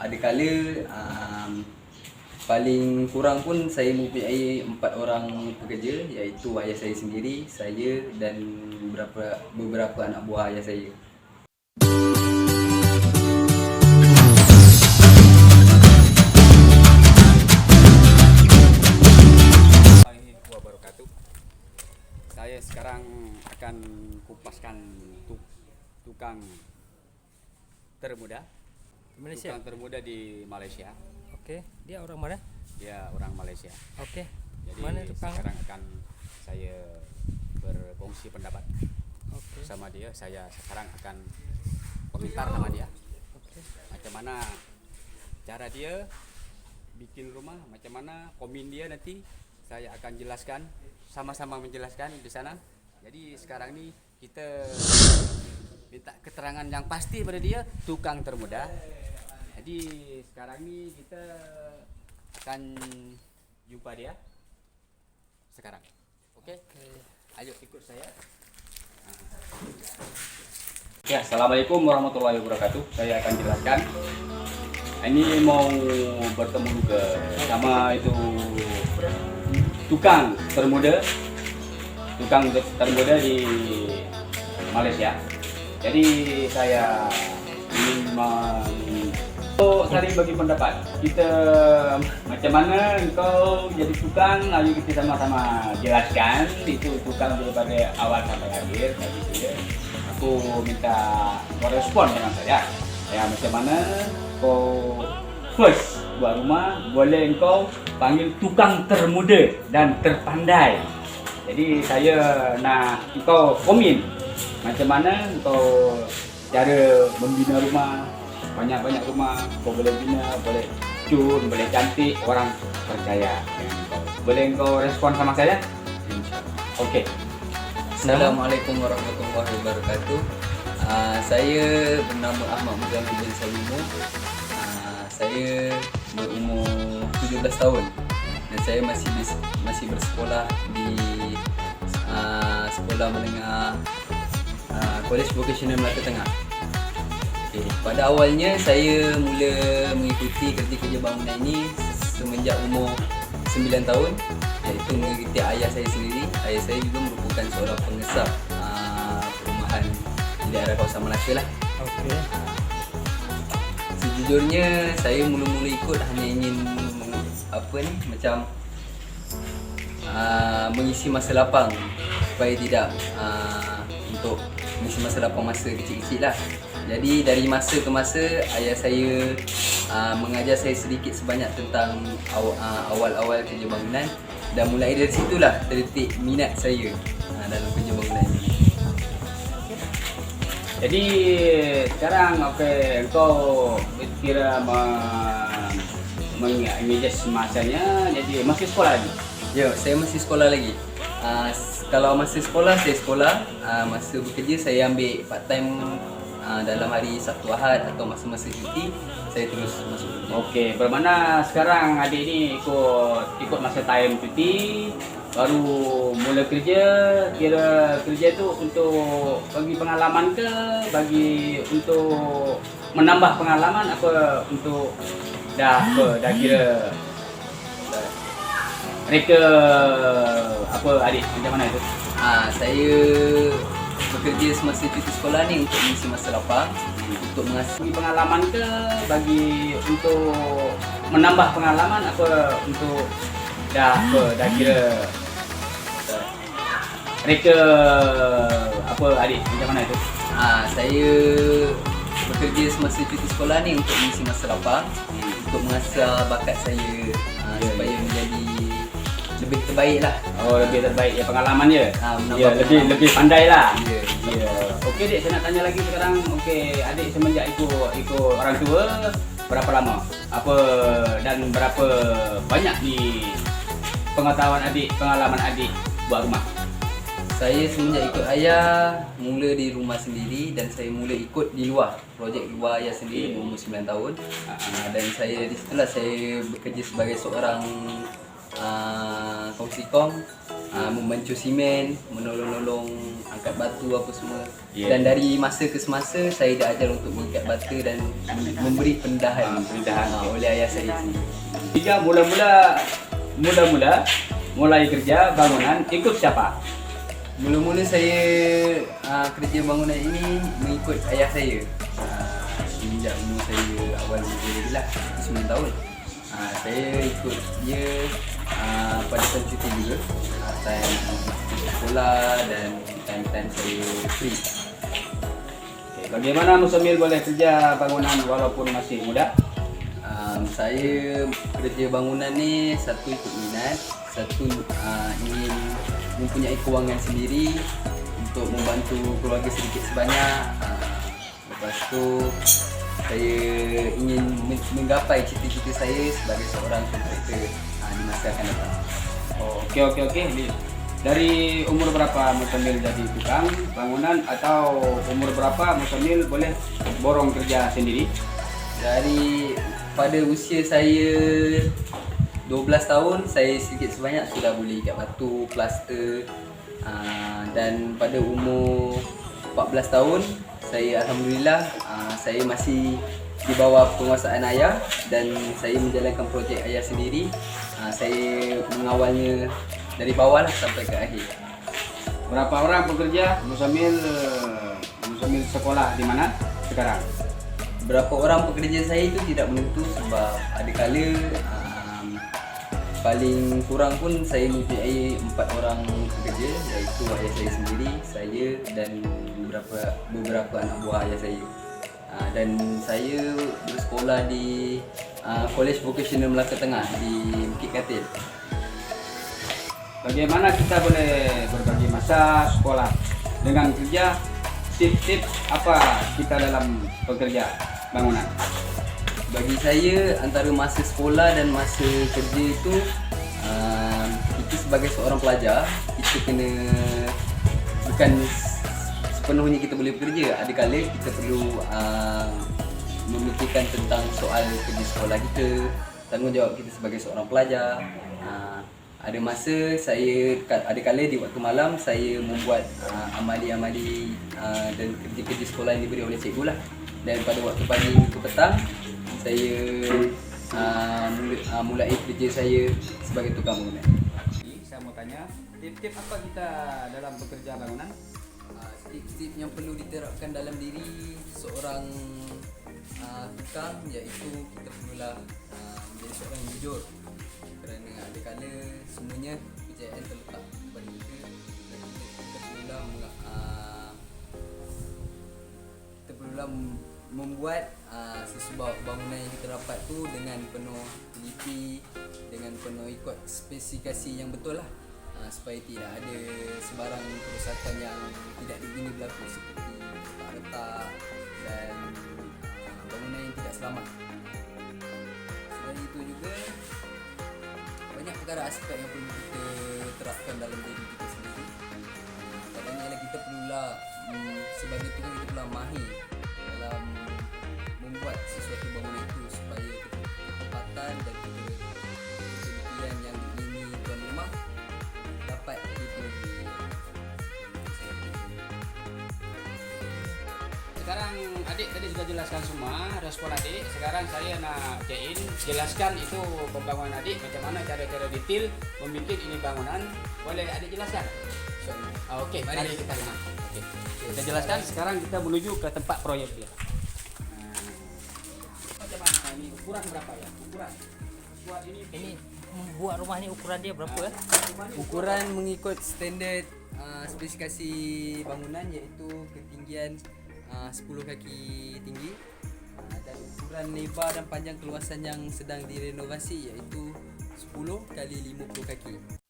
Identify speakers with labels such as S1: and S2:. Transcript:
S1: ada kala paling kurang pun saya mempunyai 4 orang pekerja, iaitu ayah saya sendiri, saya dan beberapa anak buah ayah saya.
S2: Wabarakatuh. Saya sekarang akan kupaskan tukang termuda.
S3: Malaysia.
S2: Tukang termuda di Malaysia.
S3: Oke, dia orang mana?
S2: Dia orang Malaysia.
S3: Oke.
S2: Jadi
S3: Mana tukang?
S2: sekarang akan saya berkongsi pendapat
S3: Oke.
S2: sama dia. Saya sekarang akan komentar sama dia.
S3: Oke.
S2: Macam mana cara dia bikin rumah, macam mana komen dia, nanti saya akan jelaskan, sama-sama menjelaskan di sana. Jadi sekarang ni kita minta keterangan yang pasti pada dia, tukang termuda. Jadi sekarang ni kita akan jumpa dia sekarang. Okey? Ayo ikut saya. Ya, Assalamualaikum warahmatullahi wabarakatuh. Saya akan jelaskan. Ini mau bertemu juga sama itu tukang termuda di Malaysia. Jadi saya ingin saling bagi pendapat. Kita macam mana engkau jadi tukang, ayo kita sama-sama jelaskan itu tukang daripada awal sampai akhir. Jadi aku minta korespon dengan saya. Ya, macam mana kau first buat rumah, boleh engkau panggil tukang termuda dan terpandai. Jadi saya nak engkau komen macam mana engkau cara membina rumah, banyak-banyak rumah kau boleh bina, boleh cun, boleh cantik, orang percaya dengan engkau. Boleh engkau respon sama saya? Okey.
S1: Assalamualaikum warahmatullahi wabarakatuh. Saya bernama Ahmad Muzamil bin Salimu. Saya berumur 17 tahun dan saya masih bersekolah di sekolah menengah Kolej Vocasional Melaka Tengah. Okay. Pada awalnya saya mula mengikuti kerja bangunan ini semenjak umur 9 tahun, iaitu mengikuti ayah saya sendiri. Ayah saya juga merupakan seorang pengesap perumahan di daerah kawasan Melaka lah.
S3: Okey.
S1: Sejujurnya saya mula-mula ikut hanya ingin macam mengisi masa lapang supaya tidak untuk mengisi masa lapang masa kecil-kecil lah. Jadi dari masa ke masa ayah saya mengajar saya sedikit sebanyak tentang awal-awal kerja bangunan, dan mulai dari situlah terdetik minat saya dalam kerja bangunan ini.
S2: Jadi sekarang engkau kira mengadjust masanya, jadi masih sekolah lagi?
S1: Ya, saya masih sekolah lagi. Kalau masa sekolah, saya sekolah. Masa bekerja, saya ambil part time dalam hari Sabtu Ahad atau masa-masa cuti, saya terus masuk kerja.
S2: Okey, bermakna sekarang adik ni ikut masa time cuti, baru mula kerja. Kira kerja tu untuk bagi pengalaman ke, bagi untuk menambah pengalaman, apa untuk dah kira mereka apa adik macam mana tu?
S1: Saya bekerja semasa cuti sekolah ni untuk mengisi masa lapang, untuk mengasah
S2: Bagi pengalaman ke, bagi untuk menambah pengalaman, apa untuk dah kira mereka apa adik macam mana tu?
S1: Saya bekerja semasa cuti sekolah ni untuk mengisi masa lapang, untuk mengasah bakat saya supaya menjadi lebih terbaik lah.
S2: Oh, lebih terbaik ya pengalaman je.
S1: Menambah pengalaman.
S2: lebih pandai lah.
S1: Ya.
S2: Okey dik, saya nak tanya lagi sekarang. Okey, adik semenjak ikut orang tua berapa lama? Apa dan berapa banyak ni pengetahuan adik, pengalaman adik buat rumah?
S1: Saya semenjak ikut ayah mula di rumah sendiri, dan saya mula ikut di luar, projek luar ayah sendiri umur 9 tahun. Dan saya dari situlah saya bekerja sebagai seorang kongsi kom membancu simen, menolong-nolong angkat batu apa semua.
S2: Yeah.
S1: Dan dari masa ke semasa saya diajar untuk mengikat bata dan memberi pendahan, oleh ayah saya sendiri.
S2: Jika mulai kerja bangunan ikut siapa?
S1: Mula-mula saya kerja bangunan ini mengikut ayah saya. Semenjak umur saya awal muda lah, 9 tahun. Saya ikut dia pada time cuti juga, time sekolah dan time saya free.
S2: Okay. Bagaimana Musamil boleh kerja bangunan walaupun masih muda?
S1: Saya kerja bangunan ni satu ikut minat, satu ingin mempunyai kewangan sendiri untuk membantu keluarga sedikit sebanyak. Lepas tu saya ingin menggapai cita-cita saya sebagai seorang kontraktor di masa akan datang.
S2: Okey. Dari umur berapa Musamil jadi tukang bangunan atau umur berapa Musamil boleh borong kerja sendiri?
S1: Dari pada usia saya 12 tahun, saya sedikit sebanyak sudah boleh ikat batu, plaster. Dan pada umur 14 tahun, saya alhamdulillah saya masih di bawah penguasaan ayah dan saya menjalankan projek ayah sendiri. Saya mengawalnya dari bawah lah sampai ke akhir.
S2: Berapa orang pekerja Musamil sekolah di mana sekarang?
S1: Berapa orang pekerja saya itu tidak menentu sebab ada kala paling kurang pun saya mempunyai 4 orang pekerja, iaitu ayah saya sendiri, saya dan beberapa anak buah ayah saya. Dan saya bersekolah di Kolej Vocasional Melaka Tengah di Bukit Katil.
S2: Bagaimana kita boleh berbagi masa sekolah dengan kerja? Tip-tip apa kita dalam bekerja bangunan?
S1: Bagi saya antara masa sekolah dan masa kerja itu kita sebagai seorang pelajar kita kena bukan sepenuhnya kita boleh bekerja. Ada kala kita perlu memikirkan tentang soal kerja sekolah kita, tanggungjawab kita sebagai seorang pelajar. Ada masa saya ada kala di waktu malam saya membuat amali-amali dan kerja-kerja sekolah yang diberi oleh cikgu lah. Dan pada waktu pagi ke petang saya mulai kerja saya sebagai tukang bangunan.
S2: Saya mau tanya, tip-tip apa kita dalam bekerja bangunan?
S1: Tip-tip yang perlu diterapkan dalam diri seorang tukang iaitu kita perlulah menjadi seorang yang jujur, kerana ada kala semuanya kepercayaan terletak pada kita dan kita perlulah membuat sesebuah bangunan yang kita dapat tu dengan penuh teliti, dengan penuh ikut spesifikasi yang betul lah, supaya tidak ada sebarang kerosakan yang tidak diingini berlaku seperti retak dan bangunan yang tidak selamat. Selain itu juga banyak perkara aspek yang perlu kita terapkan dalam diri kita sendiri. Kadang-kadang kita perlulah sebagai tukang kita perlulah mahir dalam membuat sesuatu bangunan itu supaya ketepatan dan ketelitian yang diingini tuan rumah dapat dipenuhi.
S2: Sekarang adik tadi sudah jelaskan semua respon adik. Sekarang saya nak Jain jelaskan itu pembangunan adik macam mana cara-cara detail membuat ini bangunan. Boleh adik jelaskan? Okey, mari kita lihat. Okey. Kita jelaskan. Sekarang kita menuju ke tempat proyek dia. Macam mana ini ukuran berapa ya? Ukuran. Buat ini
S3: buat rumah ni ukuran dia berapa
S1: Ukuran mengikut standard spesifikasi bangunan iaitu ketinggian 10 kaki tinggi dan ukuran lebar dan panjang keluasan yang sedang direnovasi iaitu 10 kali 50 kaki.